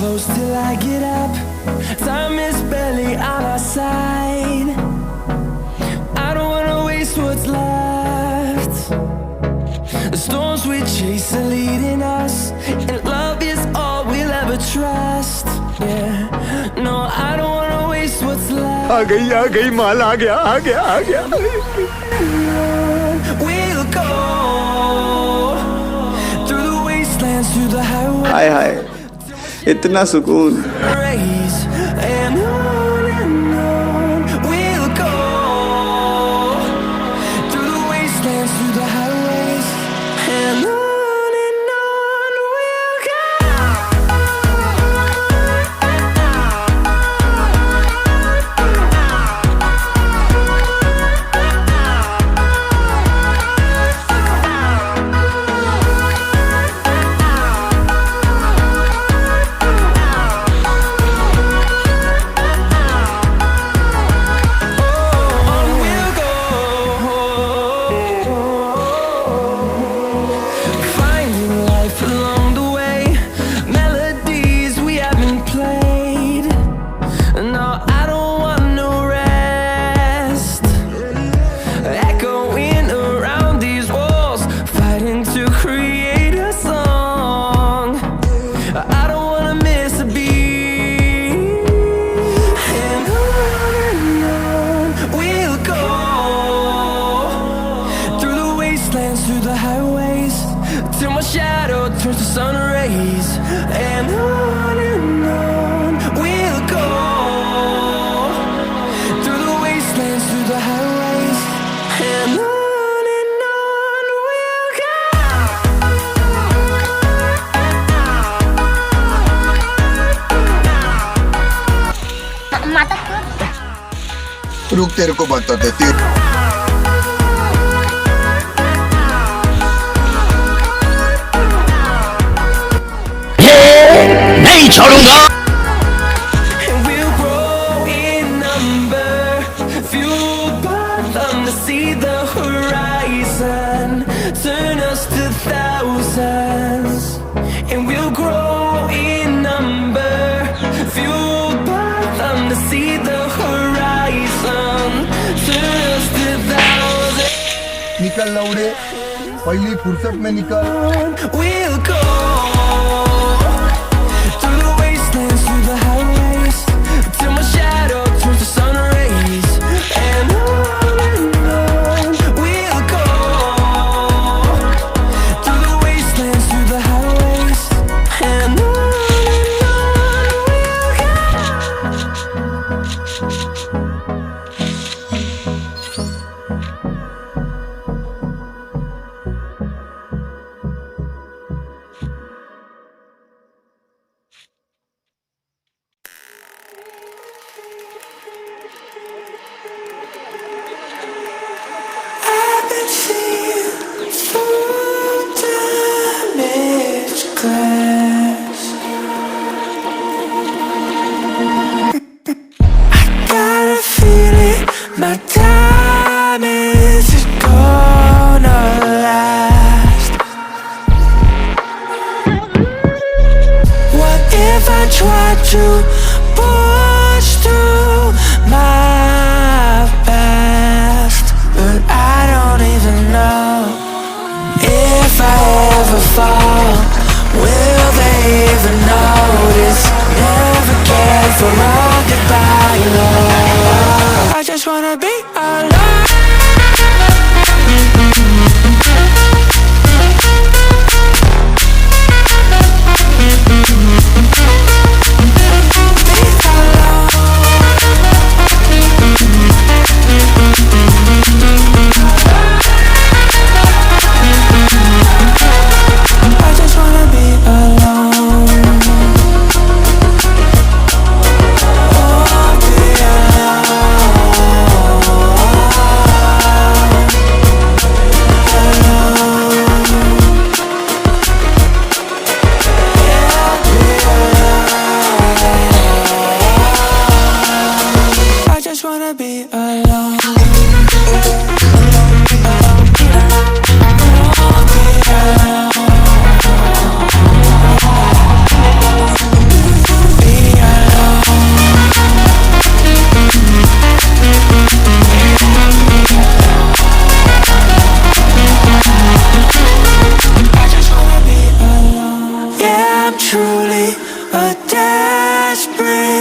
close till I get up. Time is barely on our side. I don't wanna waste what's left. The storms we chase are leading us, and love is all we'll ever trust. Yeah, no, I don't wanna waste what's left. आ गई माल आ गया We'll go through the wastelands, through the highways. हाय हाय इतना सुकून. Raise and on we'll go through the wastelands, through the highways, and on we'll go. Through the highways, till my shadow turns to sun rays, and on we'll go through the wastelands, through the highways, and on we'll go. रुक तेरे को बताते तेरे नहीं छोड़ूंगा. And we'll grow in number, fueled by them to see the horizon, turn us to thousands. And we'll grow in number, fueled by them to see the horizon, turn us to thousands. निकल लौड़े पहली फुर्सत में निकल. We'll go through the wastelands, through the highways, till my shadow turns to sun rays, and on we'll go through the wastelands, through the highways, and on we'll glass. I got a feeling my time is gonna last. What if I try to push through my past, but I don't even know if I ever fall. Will they even notice? Never cared for all goodbye, love. I just wanna be alone. I just wanna be alone. Oh, be alone. last breath.